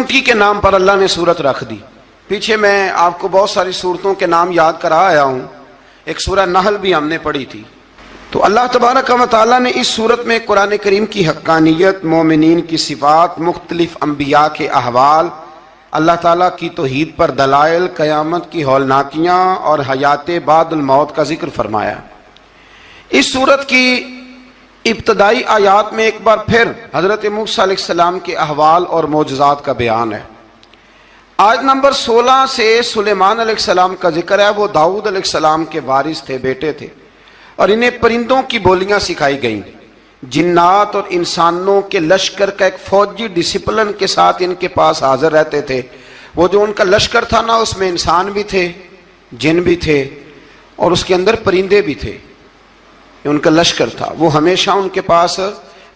چونٹی کے نام پر اللہ نے سورت رکھ دی. پیچھے میں آپ کو بہت ساری سورتوں کے نام یاد کرا آیا ہوں. ایک سورہ نحل بھی ہم نے پڑھی تھی. تو اللہ تبارک و تعالیٰ نے اس سورت میں قرآن کریم کی حقانیت، مومنین کی صفات، مختلف انبیاء کے احوال، اللہ تعالیٰ کی توحید پر دلائل، قیامت کی ہولناکیاں اور حیات بعد الموت کا ذکر فرمایا. اس سورت کی ابتدائی آیات میں ایک بار پھر حضرت موسیٰ علیہ السلام کے احوال اور معجزات کا بیان ہے. آیت نمبر 16 سے سلیمان علیہ السلام کا ذکر ہے. وہ داؤد علیہ السلام کے وارث تھے، بیٹے تھے، اور انہیں پرندوں کی بولیاں سکھائی گئیں. جنات اور انسانوں کے لشکر کا ایک فوجی ڈسپلن کے ساتھ ان کے پاس حاضر رہتے تھے. وہ جو ان کا لشکر تھا نا، اس میں انسان بھی تھے، جن بھی تھے، اور اس کے اندر پرندے بھی تھے. ان کا لشکر تھا، وہ ہمیشہ ان کے پاس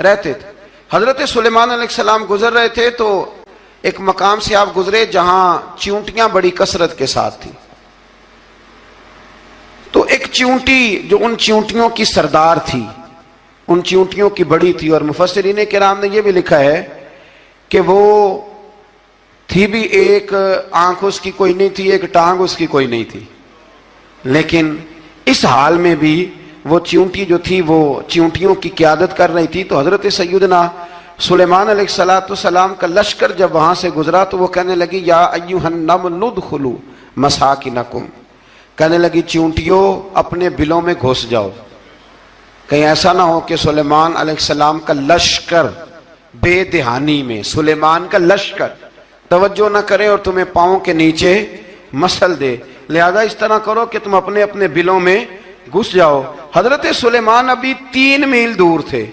رہتے تھے. حضرت سلیمان علیہ السلام گزر رہے تھے تو ایک مقام سے آپ گزرے جہاں چیونٹیاں بڑی کثرت کے ساتھ تھیں. تو ایک چیونٹی جو ان چیونٹیوں کی سردار تھی، ان چیونٹیوں کی بڑی تھی، اور مفسرین کرام نے یہ بھی لکھا ہے کہ وہ تھی بھی، ایک آنکھ اس کی کوئی نہیں تھی، ایک ٹانگ اس کی کوئی نہیں تھی، لیکن اس حال میں بھی وہ چیونٹی جو تھی وہ چیونٹیوں کی قیادت کر رہی تھی. تو حضرت سیدنا سلیمان علیہ السلام کا لشکر جب وہاں سے گزرا تو وہ کہنے لگی یا ایھا النمل ادخلوا مساکنکم، کہنے لگی چیونٹیوں اپنے بلوں میں گھس جاؤ. کہیں ایسا نہ ہو کہ سلیمان علیہ السلام کا لشکر بے دہانی میں، سلیمان کا لشکر توجہ نہ کرے اور تمہیں پاؤں کے نیچے مسل دے. لہذا اس طرح کرو کہ تم اپنے اپنے بلوں میں گھس جاؤ. حضرت سلیمان ابھی 3 میل دور تھے.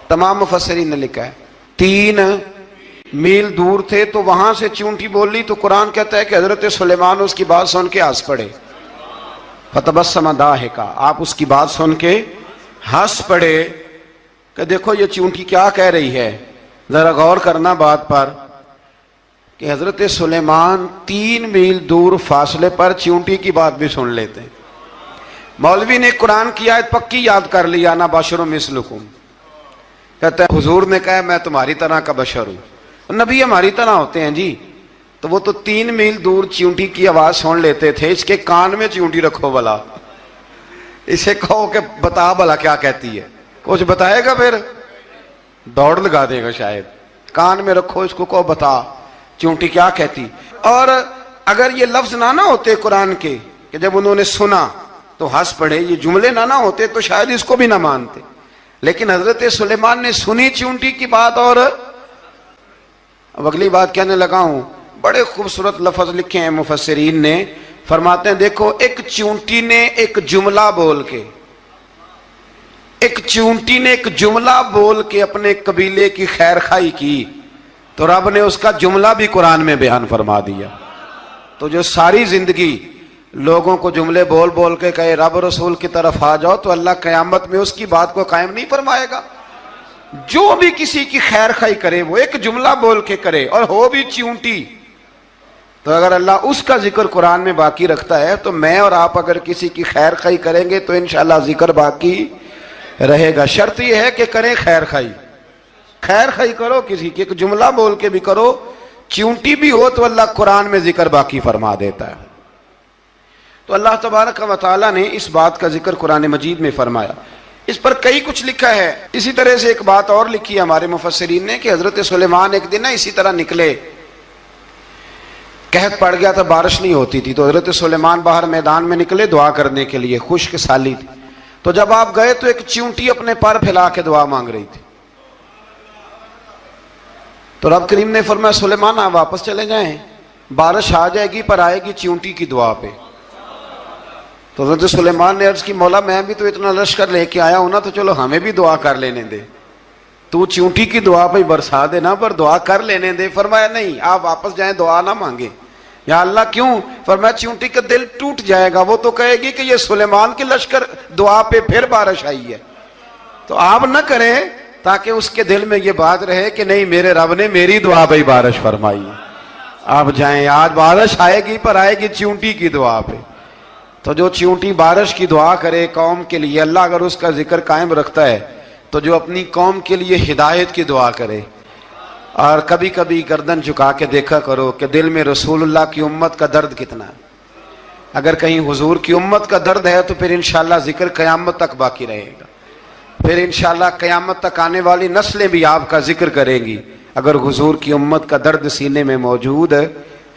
تمام مفسرین نے لکھا ہے 3 میل دور تھے. تو وہاں سے چیونٹی بول لی تو قرآن کہتا ہے کہ حضرت سلیمان اس کی بات سن کے ہنس پڑے. فتبسم ضاحکا، آپ اس کی بات سن کے ہنس پڑے کہ دیکھو یہ چیونٹی کیا کہہ رہی ہے. ذرا غور کرنا بات پر کہ حضرت سلیمان 3 میل دور فاصلے پر چیونٹی کی بات بھی سن لیتے. مولوی نے قرآن کی آیت پکی یاد کر لی، انا بشر مثلکم. کہتا ہے حضور نے کہا میں تمہاری طرح کا بشر ہوں. نبی ہماری طرح ہوتے ہیں جی. تو وہ تو 3 میل دور چیونٹی کی آواز سن لیتے تھے. اس کے کان میں چیونٹی رکھو بلا، اسے کہو کہ بتا بلا کیا کہتی ہے. کچھ بتائے گا پھر دوڑ لگا دے گا شاید. کان میں رکھو اس کو، کہو بتا چیونٹی کیا کہتی. اور اگر یہ لفظ نہ ہوتے قرآن کے کہ جب انہوں نے سنا تو ہنس پڑے، یہ جملے نہ ہوتے تو شاید اس کو بھی نہ مانتے. لیکن حضرت سلیمان نے سنی چیونٹی کی بات. اور اب اگلی بات کہنے لگا ہوں. بڑے خوبصورت لفظ لکھے ہیں مفسرین نے. فرماتے ہیں دیکھو ایک چیونٹی نے ایک جملہ بول کے، ایک چیونٹی نے ایک جملہ بول کے اپنے قبیلے کی خیر خواہی کی تو رب نے اس کا جملہ بھی قرآن میں بیان فرما دیا. تو جو ساری زندگی لوگوں کو جملے بول بول کے کہے رب رسول کی طرف آ جاؤ، تو اللہ قیامت میں اس کی بات کو قائم نہیں فرمائے گا. جو بھی کسی کی خیر خواہی کرے وہ ایک جملہ بول کے کرے، اور ہو بھی چیونٹی. تو اگر اللہ اس کا ذکر قرآن میں باقی رکھتا ہے تو میں اور آپ اگر کسی کی خیر خواہی کریں گے تو انشاءاللہ ذکر باقی رہے گا. شرط یہ ہے کہ کریں خیر خواہی. خیر خواہی کرو کسی کی، ایک جملہ بول کے بھی کرو. چیونٹی بھی ہو تو اللہ قرآن میں ذکر باقی فرما دیتا ہے. تو اللہ تبارک و تعالیٰ نے اس بات کا ذکر قرآن مجید میں فرمایا. اس پر کئی کچھ لکھا ہے. اسی طرح سے ایک بات اور لکھی ہے ہمارے مفسرین نے کہ حضرت سلیمان ایک دن اسی طرح نکلے. قحط پڑ گیا تھا، بارش نہیں ہوتی تھی. تو حضرت سلیمان باہر میدان میں نکلے دعا کرنے کے لیے، خشک سالی تھی. تو جب آپ گئے تو ایک چیونٹی اپنے پر پھیلا کے دعا مانگ رہی تھی. تو رب کریم نے فرمایا سلیمان آپ واپس چلے جائیں، بارش آ جائے گی پر آئے گی چیونٹی کی دعا پہ. تو حضرت سلیمان نے عرض کی مولا میں بھی تو اتنا لشکر لے کے آیا ہوں نا، تو چلو ہمیں بھی دعا کر لینے دے. تو چیونٹی کی دعا پہ برسا دینا پر دعا کر لینے دے. فرمایا نہیں آپ واپس جائیں، دعا نہ مانگے. یا اللہ کیوں؟ فرمایا چیونٹی کا دل ٹوٹ جائے گا، وہ تو کہے گی کہ یہ سلیمان کے لشکر دعا پہ پھر بارش آئی ہے. تو آپ نہ کریں تاکہ اس کے دل میں یہ بات رہے کہ نہیں میرے رب نے میری دعا پہ بارش فرمائی ہے. آپ جائیں، آج بارش آئے گی پر آئے گی چیونٹی کی دعا پہ. تو جو چیونٹی بارش کی دعا کرے قوم کے لیے، اللہ اگر اس کا ذکر قائم رکھتا ہے تو جو اپنی قوم کے لیے ہدایت کی دعا کرے اور کبھی کبھی گردن جھکا کے دیکھا کرو کہ دل میں رسول اللہ کی امت کا درد کتنا ہے. اگر کہیں حضور کی امت کا درد ہے تو پھر انشاءاللہ ذکر قیامت تک باقی رہے گا. پھر انشاءاللہ قیامت تک آنے والی نسلیں بھی آپ کا ذکر کریں گی اگر حضور کی امت کا درد سینے میں موجود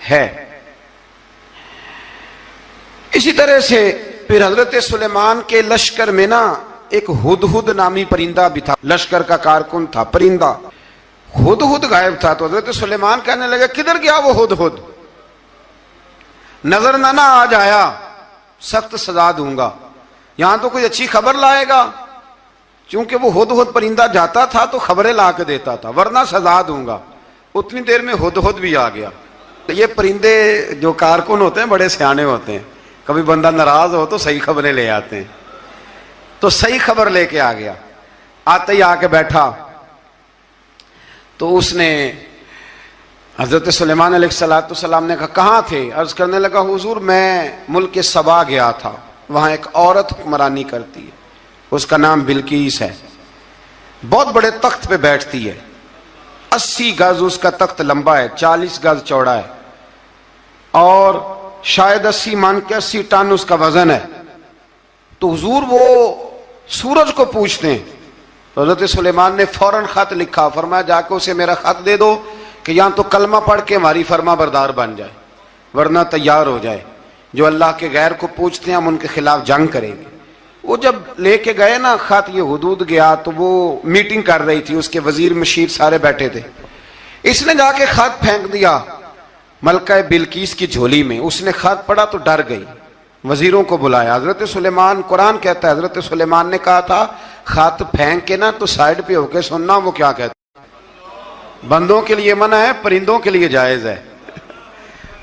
ہے. اسی طرح سے پھر حضرت سلیمان کے لشکر میں نا ایک ہدہد نامی پرندہ بھی تھا، لشکر کا کارکن تھا پرندہ. ہدہد غائب تھا تو حضرت سلیمان کہنے لگا کدھر گیا وہ ہدہد؟ نظر نہ آج آیا سخت سزا دوں گا. یہاں تو کوئی اچھی خبر لائے گا، چونکہ وہ ہدہد پرندہ جاتا تھا تو خبریں لا کے دیتا تھا، ورنہ سزا دوں گا. اتنی دیر میں ہدہد بھی آ گیا. یہ پرندے جو کارکن ہوتے ہیں بڑے سیانے ہوتے ہیں، کبھی بندہ ناراض ہو تو صحیح خبریں لے آتے ہیں. تو صحیح خبر لے کے آ گیا. آتے ہی آ کے بیٹھا تو اس نے حضرت سلیمان علیہ السلام نے کہا کہاں تھے؟ عرض کرنے لگا حضور میں ملک سبا گیا تھا، وہاں ایک عورت حکمرانی کرتی ہے، اس کا نام بلقیس ہے، بہت بڑے تخت پہ بیٹھتی ہے، 80 گز اس کا تخت لمبا ہے، 40 گز چوڑا ہے، اور شاید 80 مان کے 80 ٹن اس کا وزن ہے. تو حضور وہ سورج کو پوچھتے ہیں. تو حضرت سلیمان نے فوراً خط لکھا، فرمایا جا کے اسے میرا خط دے دو کہ یہاں تو کلمہ پڑھ کے ہماری فرما بردار بن جائے، ورنہ تیار ہو جائے. جو اللہ کے غیر کو پوچھتے ہیں ہم ان کے خلاف جنگ کریں گے. وہ جب لے کے گئے نا خط، یہ حدود گیا تو وہ میٹنگ کر رہی تھی، اس کے وزیر مشیر سارے بیٹھے تھے. اس نے جا کے خط پھینک دیا ملکہ بلقیس کی جھولی میں. اس نے خط پڑھا تو ڈر گئی، وزیروں کو بلایا. حضرت سلیمان، قرآن کہتا ہے حضرت سلیمان نے کہا تھا خط پھینک کے نا تو سائیڈ پہ ہو کے سننا وہ کیا کہتا. بندوں کے لیے منع ہے، پرندوں کے لیے جائز ہے.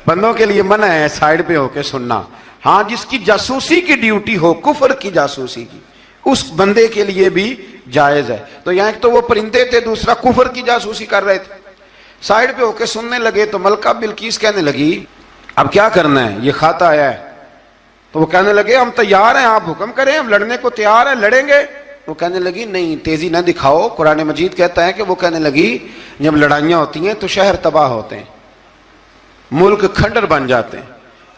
بندوں کے لیے منع ہے سائیڈ پہ ہو کے سننا. ہاں جس کی جاسوسی کی ڈیوٹی ہو، کفر کی جاسوسی کی، اس بندے کے لیے بھی جائز ہے. تو یہاں ایک تو وہ پرندے تھے، دوسرا کفر کی جاسوسی کر رہے تھے. سائیڈ پہ ہو کے سننے لگے تو ملکہ بلقیس کہنے لگی اب کیا کرنا ہے، یہ خط آیا ہے. تو وہ کہنے لگے ہم تیار ہیں، آپ حکم کریں، ہم لڑنے کو تیار ہیں، لڑیں گے. وہ کہنے لگی نہیں تیزی نہ دکھاؤ. قرآن مجید کہتا ہے کہ وہ کہنے لگی جب لڑائیاں ہوتی ہیں تو شہر تباہ ہوتے ہیں، ملک کھنڈر بن جاتے ہیں،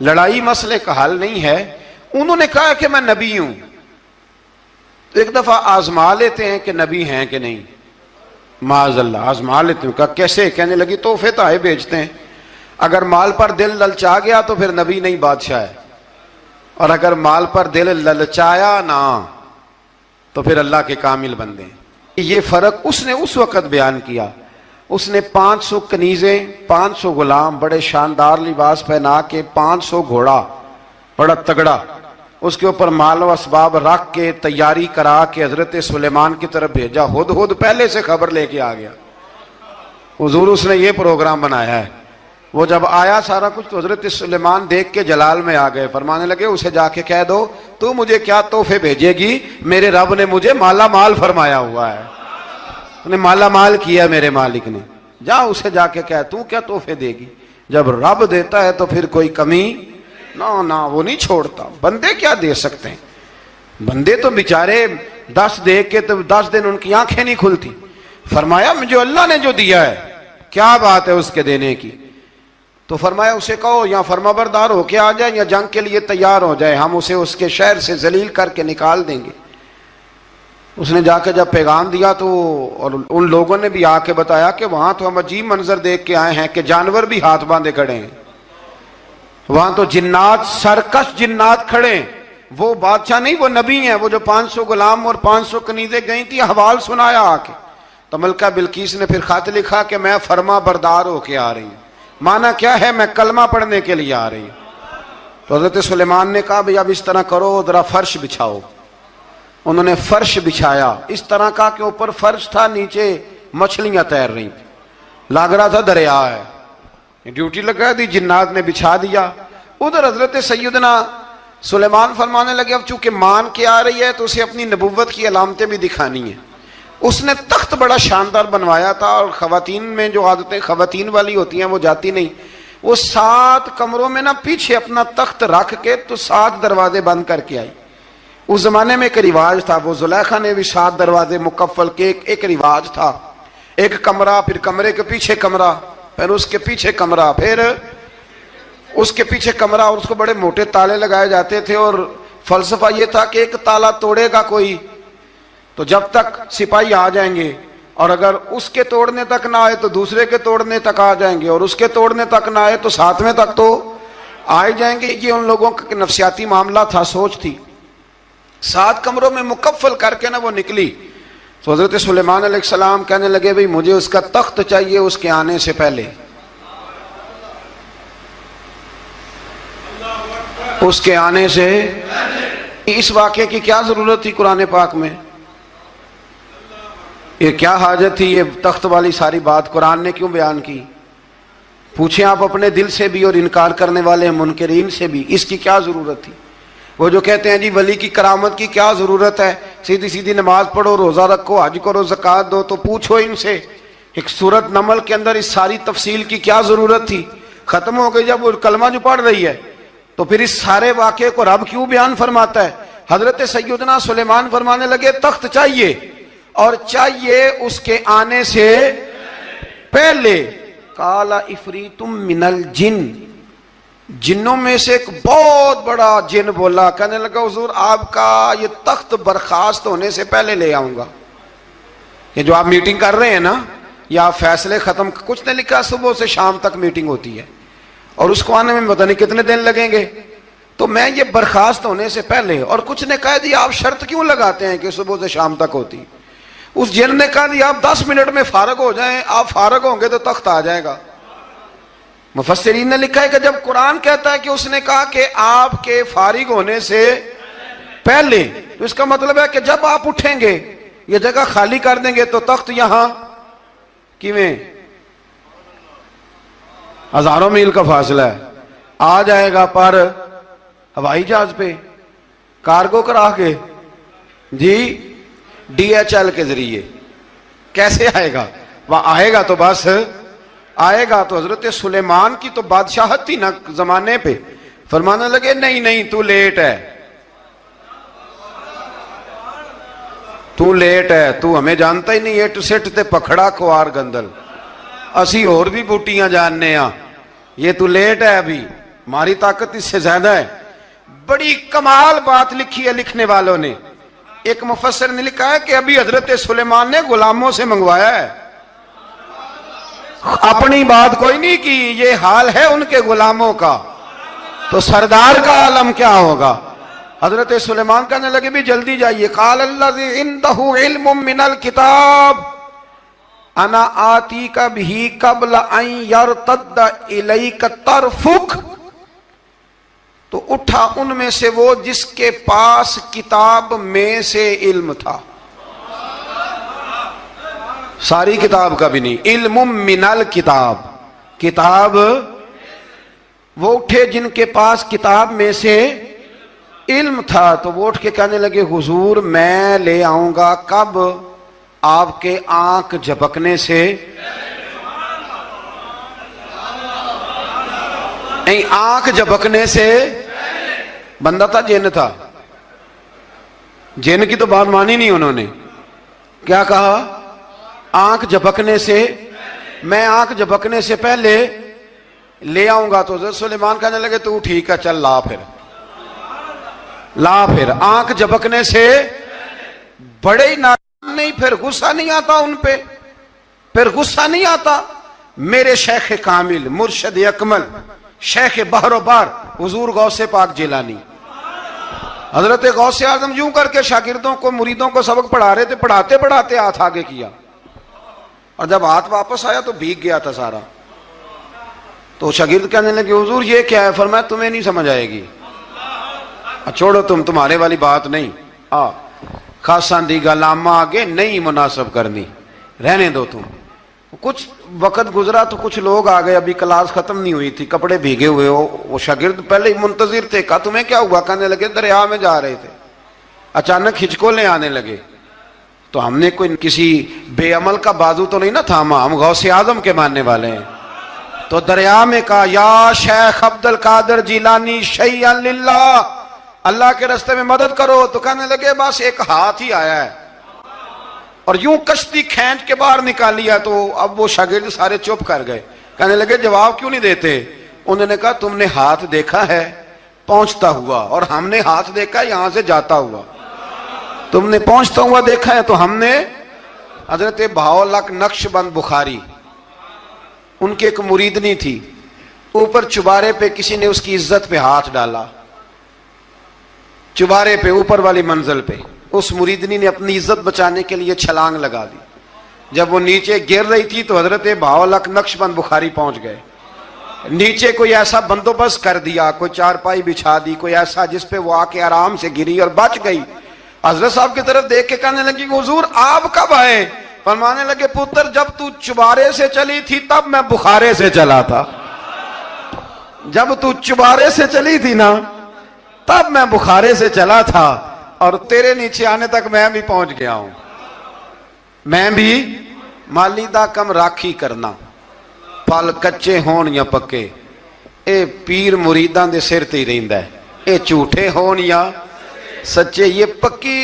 لڑائی مسئلے کا حل نہیں ہے. انہوں نے کہا کہ میں نبی ہوں. تو ایک دفعہ آزما لیتے ہیں کہ نبی ہیں کہ نہیں، معاذ اللہ آزما لیتے ہیں. کہا کیسے؟ کہنے لگی تحفے تحائف بھیجتے ہیں، اگر مال پر دل للچا گیا تو پھر نبی نہیں بادشاہ ہے، اور اگر مال پر دل للچایا نہ تو پھر اللہ کے کامل بندے ہیں. یہ فرق اس نے اس وقت بیان کیا. اس نے 500 کنیزیں، 500 غلام، بڑے شاندار لباس پہنا کے 500 گھوڑا بڑا تگڑا، اس کے اوپر مال و اسباب رکھ کے تیاری کرا کے حضرت سلیمان کی طرف بھیجا. ہدہد پہلے سے خبر لے کے آ گیا. حضور اس نے یہ پروگرام بنایا ہے. وہ جب آیا سارا کچھ تو حضرت سلیمان دیکھ کے جلال میں آ گئے. فرمانے لگے اسے جا کے کہہ دو تو مجھے کیا تحفے بھیجے گی، میرے رب نے مجھے مالا مال فرمایا ہوا ہے، انہیں مالا مال کیا میرے مالک نے. جا اسے جا کے کہہ تو کیا تحفے دے گی. جب رب دیتا ہے تو پھر کوئی کمی نہ وہ نہیں چھوڑتا. بندے کیا دے سکتے ہیں؟ بندے تو بیچارے 10 دے کے تو 10 دن ان کی آنکھیں نہیں کھلتی. فرمایا مجھے اللہ نے جو دیا ہے کیا بات ہے اس کے دینے کی. تو فرمایا اسے کہو یا فرما بردار ہو کے آ جائے یا جنگ کے لیے تیار ہو جائے، ہم اسے اس کے شہر سے ذلیل کر کے نکال دیں گے. اس نے جا کے جب پیغام دیا تو اور ان لوگوں نے بھی آ کے بتایا کہ وہاں تو ہم عجیب منظر دیکھ کے آئے ہیں کہ جانور بھی ہاتھ باندھے کھڑے ہیں، وہاں تو جنات، سرکش جنات کھڑے ہیں. وہ بادشاہ نہیں، وہ نبی ہیں. وہ جو 500 غلام اور 500 کنیزیں گئی تھی حوال سنایا آ کے. تو ملکہ بلقیس نے پھر خط لکھا کہ میں فرما بردار ہو کے آ رہی ہوں. معنی کیا ہے؟ میں کلمہ پڑھنے کے لیے آ رہی ہوں. تو حضرت سلیمان نے کہا بھئی اب اس طرح کرو، ذرا فرش بچھاؤ. انہوں نے فرش بچھایا اس طرح کا کہ اوپر فرش تھا، نیچے مچھلیاں تیر رہی تھی، لگ رہا تھا دریا ہے. ڈیوٹی لگا دی، جنات نے بچھا دیا. ادھر حضرت سیدنا سلیمان فرمانے لگے اب چونکہ مان کے آ رہی ہے تو اسے اپنی نبوت کی علامتیں بھی دکھانی ہیں. اس نے تخت بڑا شاندار بنوایا تھا، اور خواتین میں جو عادتیں خواتین والی ہوتی ہیں وہ جاتی نہیں. وہ 7 کمروں میں نا پیچھے اپنا تخت رکھ کے تو 7 دروازے بند کر کے آئی. اس زمانے میں ایک رواج تھا، وہ زلیخا نے بھی 7 دروازے مکفل کے ایک رواج تھا. ایک کمرہ، پھر کمرے کے پیچھے کمرہ، پھر اس کے پیچھے کمرہ، پھر اس کے پیچھے کمرہ، اور اس کو بڑے موٹے تالے لگائے جاتے تھے، اور فلسفہ یہ تھا کہ ایک تالا توڑے گا کوئی تو جب تک سپاہی آ جائیں گے، اور اگر اس کے توڑنے تک نہ آئے تو دوسرے کے توڑنے تک آ جائیں گے، اور اس کے توڑنے تک نہ آئے تو ساتویں تک تو آئے جائیں گے۔ یہ ان لوگوں کا نفسیاتی معاملہ تھا، سوچ تھی۔ 7 کمروں میں مکفل کر کے نہ وہ نکلی تو حضرت سلیمان علیہ السلام کہنے لگے بھئی مجھے اس کا تخت چاہیے اس کے آنے سے پہلے، اس کے آنے سے۔ اس واقعے کی کیا ضرورت تھی قرآن پاک میں؟ یہ کیا حاجت تھی یہ تخت والی ساری بات قرآن نے کیوں بیان کی؟ پوچھیں آپ اپنے دل سے بھی اور انکار کرنے والے منکرین سے بھی، اس کی کیا ضرورت تھی؟ وہ جو کہتے ہیں جی ولی کی کرامت کی کیا ضرورت ہے، سیدھی سیدھی نماز پڑھو، روزہ رکھو، حج کرو، زکوٰۃ دو، تو پوچھو ان سے ایک سورت نمل کے اندر اس ساری تفصیل کی کیا ضرورت تھی؟ ختم ہو گئی جب وہ کلمہ جو پڑھ رہی ہے، تو پھر اس سارے واقعے کو رب کیوں بیان فرماتا ہے؟ حضرت سیدنا سلیمان فرمانے لگے تخت چاہیے، اور چاہیے اس کے آنے سے پہلے۔ قال عفریت من الجن، جنوں میں سے ایک بہت بڑا جن بولا، کہنے لگا حضور آپ کا یہ تخت برخاست ہونے سے پہلے لے آؤں گا۔ یہ جو آپ میٹنگ کر رہے ہیں نا، یا آپ فیصلے ختم، کچھ نے لکھا صبح سے شام تک میٹنگ ہوتی ہے اور اس کو آنے میں پتہ نہیں کتنے دن لگیں گے، تو میں یہ برخاست ہونے سے پہلے، اور کچھ نے کہا دی آپ شرط کیوں لگاتے ہیں کہ صبح سے شام تک ہوتی؟ اس جن نے کہا دی آپ 10 منٹ میں فارغ ہو جائیں، آپ فارغ ہوں گے تو تخت آ جائے گا۔ مفسرین نے لکھا ہے کہ جب قرآن کہتا ہے کہ اس نے کہا کہ آپ کے فارغ ہونے سے پہلے، تو اس کا مطلب ہے کہ جب آپ اٹھیں گے، یہ جگہ خالی کر دیں گے تو تخت یہاں کیویں ہزاروں میل کا فاصلہ ہے آ جائے گا، پر ہوائی جہاز پہ کارگو کرا کے، جی DHL کے ذریعے کیسے آئے گا؟ وہ آئے گا تو بس آئے گا۔ تو حضرت سلیمان کی تو بادشاہت تھی نا زمانے پہ، فرمانے لگے نہیں نہیں تو لیٹ ہے، تو لیٹ ہے، تو ہمیں جانتا ہی نہیں، ایٹ سٹ تے پکھڑا کوار گندل، اسی اور بھی بوٹیاں جاننے ہاں، یہ تو لیٹ ہے، ابھی ہماری طاقت اس سے زیادہ ہے۔ بڑی کمال بات لکھی ہے لکھنے والوں نے۔ ایک مفسر نے لکھا ہے کہ ابھی حضرت سلیمان نے غلاموں سے منگوایا ہے، اپنی بات کوئی نہیں کی، یہ حال ہے ان کے غلاموں کا، تو سردار کا عالم کیا ہوگا؟ حضرت سلیمان کہنے لگے بھی جلدی جائیے۔ قال الذی عنده علم من الکتاب انا آتیک بہ قبل ان یرتد الیک طرفک، تو اٹھا ان میں سے وہ جس کے پاس کتاب میں سے علم تھا، ساری کتاب کا بھی نہیں، علم من الکتاب، کتاب، وہ اٹھے جن کے پاس کتاب میں سے علم تھا، تو وہ اٹھ کے کہنے لگے حضور میں لے آؤں گا، کب؟ آپ کے آنکھ جھپکنے سے، نہیں آنکھ جھپکنے سے، بندہ تھا جن تھا، جن کی تو بات مانی نہیں انہوں نے، کیا کہا؟ آنکھ جھپکنے سے، میں آنکھ جھپکنے سے پہلے لے آؤں گا۔ تو حضرت سلیمان کہنے لگے تو ٹھیک ہے چل لا، پھر لا، پھر آنکھ جھپکنے سے بڑے ہی نہیں، پھر غصہ نہیں آتا ان پہ، پھر غصہ نہیں آتا۔ میرے شیخ کامل، مرشد اکمل، شیخ بحر و بار، حضور غوث پاک جیلانی، حضرت غوث اعظم یوں کر کے شاگردوں کو، مریدوں کو سبق پڑھا رہے تھے، پڑھاتے پڑھاتے ہاتھ آگے کیا، اور جب ہاتھ واپس آیا تو بھیگ گیا تھا سارا۔ تو شاگرد کہنے لگے حضور یہ کیا ہے؟ فرمایا تمہیں نہیں سمجھ آئے گی، چھوڑو تمہارے والی بات نہیں، خاصاں دی گل آما آگے نہیں مناسب کرنی، رہنے دو تم۔ کچھ وقت گزرا تو کچھ لوگ آ گئے، ابھی کلاس ختم نہیں ہوئی تھی، کپڑے بھیگے ہوئے ہو، وہ شاگرد پہلے ہی منتظر تھے، کہا تمہیں کیا ہوا؟ کہنے لگے دریا میں جا رہے تھے، اچانک ہچکولیں آنے لگے، تو ہم نے کوئی کسی بے عمل کا بازو تو نہیں نہ تھاما، ہم غوث اعظم کے ماننے والے ہیں، تو دریا میں کہا یا شیخ عبد القادر جیلانی شیئا للہ، اللہ کے راستے میں مدد کرو۔ تو کہنے لگے بس ایک ہاتھ ہی آیا ہے، اور یوں کشتی کھینچ کے باہر نکالیا تو اب وہ شاگرد سارے چپ کر گئے، کہنے لگے جواب کیوں نہیں دیتے؟ انہوں نے کہا تم نے ہاتھ دیکھا ہے پہنچتا ہوا، اور ہم نے ہاتھ دیکھا ہے یہاں سے جاتا ہوا۔ تم نے پہنچتا ہوا دیکھا ہے تو ہم نے۔ حضرت بہاؤالحق نقشبند بخاری، ان کی ایک مریدنی تھی، اوپر چبارے پہ کسی نے اس کی عزت پہ ہاتھ ڈالا، چبارے پہ اوپر والی منزل پہ، اس مریدنی نے اپنی عزت بچانے کے لیے چھلانگ لگا دی۔ جب وہ نیچے گر رہی تھی تو حضرت بہاؤالحق نقشبند بخاری پہنچ گئے، نیچے کوئی ایسا بندوبست کر دیا، کوئی چارپائی بچھا دی، کوئی ایسا جس پہ وہ آ کے آرام سے گری اور بچ گئی۔ حضرت صاحب کی طرف دیکھ کے کہنے لگی حضور آپ کب آئے؟ فرمانے لگے پتر جب تو چبارے سے چلی تھی تب میں بخارے سے چلا تھا، جب تو چبارے سے چلی تھی نا تب میں بخارے سے چلا تھا، اور تیرے نیچے آنے تک میں بھی پہنچ گیا ہوں۔ میں بھی مالی دا کم راکھی کرنا، پھل کچے ہون یا پکے، اے پیر مریداں دے سر تے ہی رہندا ہے، اے جھوٹے ہون یا سچے، یہ پکی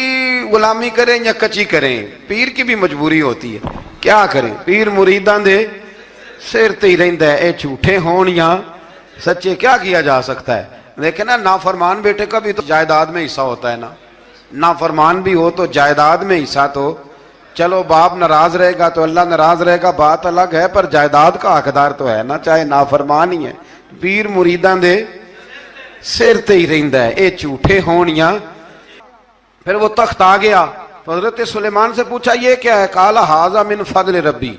غلامی کریں یا کچی کریں، پیر کی بھی مجبوری ہوتی ہے، کیا کریں، پیر مریداں دے سر تے ہی رہندا ہے، اے جھوٹے ہون یا سچے، کیا کیا جا سکتا ہے؟ لیکن نا نافرمان بیٹے کا بھی تو جائیداد میں حصہ ہوتا ہے نا، نافرمان بھی ہو تو جائیداد میں حصہ تو، چلو باپ ناراض رہے گا تو اللہ ناراض رہے گا بات الگ ہے، پر جائیداد کا حقدار تو ہے نا، چاہے نافرمان ہی ہے۔ پیر مریداں دے سر تے ہی رہندا ہے، اے جھوٹے ہون یا۔ پھر وہ تخت آ گیا تو حضرت سلیمان سے پوچھا یہ کیا ہے؟ قال ھذا من فضل ربی،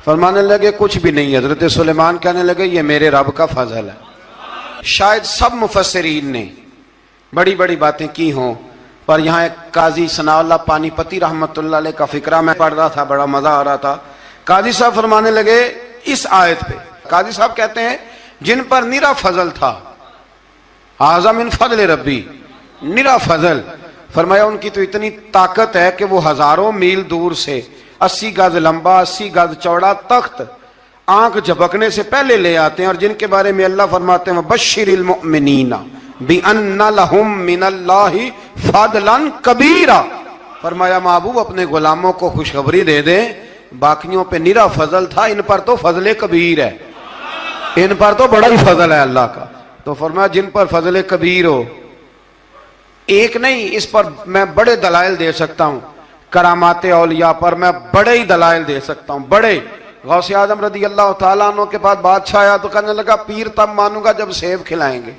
فرمانے لگے کچھ بھی نہیں۔ حضرت سلیمان کہنے لگے یہ میرے رب کا فضل ہے۔ شاید سب مفسرین نے بڑی بڑی باتیں کی ہوں، پر یہاں ایک قاضی ثناء اللہ پانی پتی رحمت اللہ علیہ کا فقرہ میں پڑھ رہا تھا، بڑا مزہ آ رہا تھا۔ قاضی صاحب فرمانے لگے اس آیت پہ، قاضی صاحب کہتے ہیں جن پر نرا فضل تھا، ھذا من فضل ربی، نرا فضل، فرمایا ان کی تو اتنی طاقت ہے کہ وہ ہزاروں میل دور سے 80 گز لمبا 80 گز چوڑا تخت آنکھ جھپکنے سے پہلے لے آتے ہیں، اور جن کے بارے میں اللہ فرماتے ہیں بشر المؤمنین بِأَنَّ لَهُم مِّنَ اللَّهِ فَضْلًا كَبِيرًا، فرمایا محبوب اپنے غلاموں کو خوشخبری دے دیں، باقیوں پہ نرا فضل تھا، ان پر تو فضل کبیر ہے، ان پر تو بڑا ہی فضل ہے اللہ کا۔ تو فرمایا جن پر فضل کبیر ہو، ایک نہیں، اس پر میں بڑے دلائل دے سکتا ہوں، کرامات اولیاء پر میں بڑے ہی دلائل دے سکتا ہوں، بڑے۔ غوث اعظم رضی اللہ تعالیٰ عنہ کے پاس بادشاہ آیا تو کہنے لگا پیر تب مانوں گا جب سیب کھلائیں گے،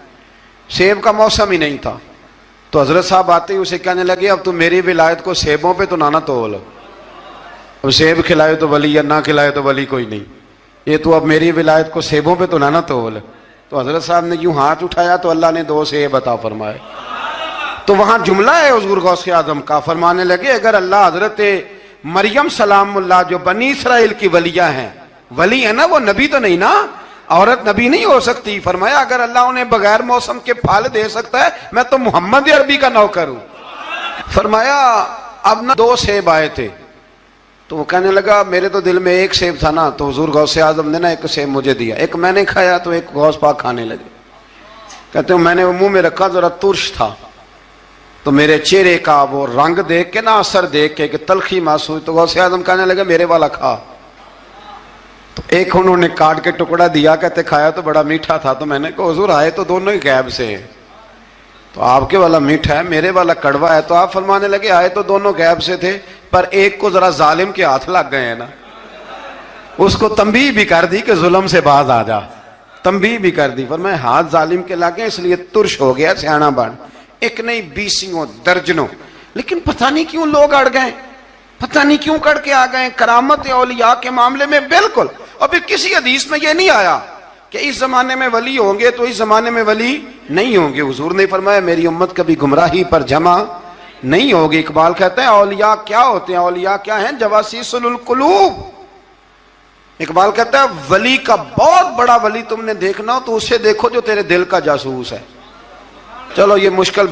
سیب کا موسم ہی نہیں تھا۔ تو حضرت صاحب آتے ہی اسے کہنے لگے اب تو میری ولایت کو سیبوں پہ تو نہ تول، اب سیب کھلائے تو ولی یا نہ کھلائے تو ولی کوئی نہیں، یہ تو اب میری ولایت کو سیبوں پہ تو نہ تول۔ تو حضرت صاحب نے یوں ہاتھ اٹھایا تو اللہ نے 2 سیب عطا فرمائے۔ تو وہاں جملہ ہے حضور غوث اعظم کا، فرمانے لگے اگر اللہ حضرت مریم سلام اللہ جو بنی اسرائیل کی ولیہ ہیں، ولی ہے نا، وہ نبی تو نہیں نا، عورت نبی نہیں ہو سکتی، فرمایا اگر اللہ انہیں بغیر موسم کے پھل دے سکتا ہے میں تو محمد عربی کا نوکر ہوں۔ فرمایا اب نہ 2 سیب آئے تھے، تو وہ کہنے لگا میرے تو دل میں 1 سیب تھا نا، تو حضور غوث اعظم نے نا 1 سیب مجھے دیا، 1 میں نے کھایا تو 1 غوث پاک کھانے لگے۔ کہتے ہیں میں نے وہ منہ میں رکھا ذرا ترش تھا، تو میرے چہرے کا وہ رنگ دیکھ کے نا، اثر دیکھ کے کہ تلخی محسوس، تو غوث اعظم کہنے لگے میرے والا کھا۔ تو 1 انہوں نے کاٹ کے ٹکڑا دیا، کہتے کھایا تو بڑا میٹھا تھا، تو میں نے کہا حضور آئے تو دونوں ہی غیب سے ہیں، تو آپ کے والا میٹھا ہے میرے والا کڑوا ہے، تو آپ فرمانے لگے آئے تو دونوں غیب سے تھے، پر ایک کو ذرا ظالم کے ہاتھ لگ گئے ہیں نا، اس کو تنبیہ بھی کر دی کہ ظلم سے باز آ جا، تنبیہ بھی کر دی، فرمایا ہاتھ ظالم کے لگے اس لیے ترش ہو گیا سیانا بن، 1 نہیں 20 درجنوں۔ لیکن پتہ نہیں کیوں لوگ اڑ گئے، پتہ نہیں کیوں کر کے آ گئے کرامت اولیاء کے معاملے میں بالکل۔ ابھی کسی حدیث میں یہ نہیں آیا کہ اس زمانے میں ولی ہوں گے تو اس زمانے میں ولی نہیں ہوں گے، حضور نے فرمایا میری امت کبھی گمراہی پر جمع نہیں ہوگی۔ اقبال کہتے ہیں اولیاء کیا ہوتے ہیں؟ اولیاء کیا ہیں؟ جواسیس القلوب۔ اقبال کہتا ہے ولی کا بہت بڑا ولی تم نے دیکھنا ہو تو اسے دیکھو جو تیرے دل کا جاسوس ہے۔ چلو یہ مشکل